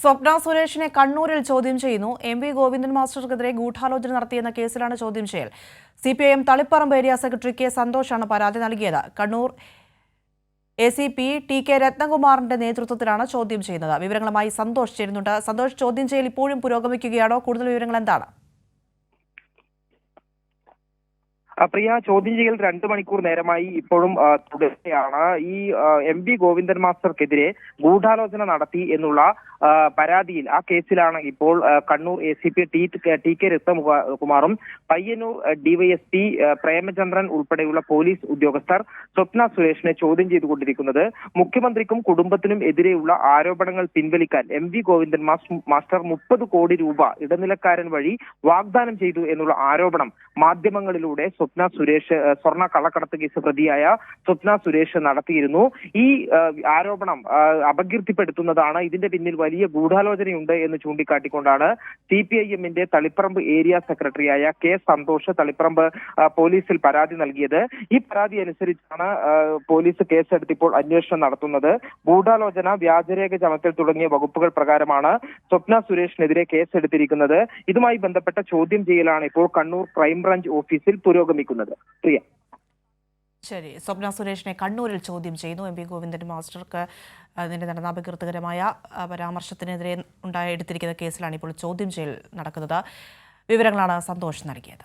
സ്വപ്ന സുരേഷിനെ കണ്ണൂരിൽ ചോദ്യം ചെയ്യുന്നു. എം.വി. ഗോവിന്ദൻ മാസ്റ്റർക്കെതിരെ ഗൂഢാലോചന നടത്തിയെന്ന കേസിലാണ് ചോദ്യം ചെയ്യൽ. CPIM Taliparamba area secretary K സന്തോഷാണ് പരാതി നൽകിയത്. കണ്ണൂർ ACP TK രത്നകുമാറിന്റെ നേതൃത്വത്തിലാണ് ചോദ്യം ചെയ്യുന്നത്. വിവരങ്ങളുമായി സന്തോഷ് ചേരുന്നുണ്ട്. സന്തോഷ്, ചോദ്യം ചെയ്യൽ ഇപ്പോഴും പുരോഗമിക്കുകയാണോ? കൂടുതൽ വിവരങ്ങൾ എന്താണ്? പ്രിയ, ചോദ്യം ചെയ്യൽ 2 മണിക്കൂർ നേരമായി ഇപ്പോഴും തുടരുകയാണ്. ഈ MV ഗോവിന്ദൻ മാസ്റ്റർക്കെതിരെ ഗൂഢാലോചന നടത്തി എന്നുള്ള പരാതിയിൽ ആ കേസിലാണ് ഇപ്പോൾ Kannur ACP TK രത്നകുമാറും Payyanur DYSP Premachandran ഉൾപ്പെടെയുള്ള പോലീസ് ഉദ്യോഗസ്ഥർ സ്വപ്ന സുരേഷിനെ ചോദ്യം ചെയ്തുകൊണ്ടിരിക്കുന്നത്. മുഖ്യമന്ത്രിക്കും കുടുംബത്തിനും എതിരെയുള്ള ആരോപണങ്ങൾ പിൻവലിക്കാൻ MV ഗോവിന്ദൻ മാസ്റ്റർ 30 കോടി രൂപ ഇടനിലക്കാരൻ വഴി വാഗ്ദാനം ചെയ്തു എന്നുള്ള ആരോപണം മാധ്യമങ്ങളിലൂടെ സ്വപ്ന സുരേഷ് സ്വർണ്ണ കള്ളക്കടത്ത് കേസ് പ്രതിയായ സ്വപ്ന സുരേഷ് നടത്തിയിരുന്നു. ഈ ആരോപണം അപകീർത്തിപ്പെടുത്തുന്നതാണ്. ഇതിന്റെ പിന്നിൽ വലിയ ഗൂഢാലോചനയുണ്ട് എന്ന് ചൂണ്ടിക്കാട്ടിക്കൊണ്ടാണ് CPIM-ന്റെ തളിപ്പറമ്പ് ഏരിയ സെക്രട്ടറിയായ കെ സന്തോഷ് തളിപ്പറമ്പ് പോലീസിൽ പരാതി നൽകിയത്. ഈ പരാതി അനുസരിച്ചാണ് പോലീസ് കേസെടുത്ത് ഇപ്പോൾ അന്വേഷണം നടത്തുന്നത്. ഗൂഢാലോചന, വ്യാജരേഖ ചമക്കൽ തുടങ്ങിയ വകുപ്പുകൾ പ്രകാരമാണ് സ്വപ്ന സുരേഷിനെതിരെ കേസെടുത്തിരിക്കുന്നത്. ഇതുമായി ബന്ധപ്പെട്ട ചോദ്യം ചെയ്യലാണ് ഇപ്പോൾ കണ്ണൂർ ക്രൈംബ്രാഞ്ച് ഓഫീസിൽ പുരോഗമിക്കുന്നത്. പ്രിയ, ശരി. സ്വപ്ന സുരേഷിനെ കണ്ണൂരിൽ ചോദ്യം ചെയ്യുന്നു. MV ഗോവിന്ദൻ മാസ്റ്റർക്ക് അതിൻ്റെ നടന്ന അപകീർത്തികരമായ പരാമർശത്തിനെതിരെ എടുത്തിരിക്കുന്ന കേസിലാണ് ഇപ്പോൾ ചോദ്യം ചെയ്യൽ നടക്കുന്നത്. വിവരങ്ങളാണ് സന്തോഷ് നൽകിയത്.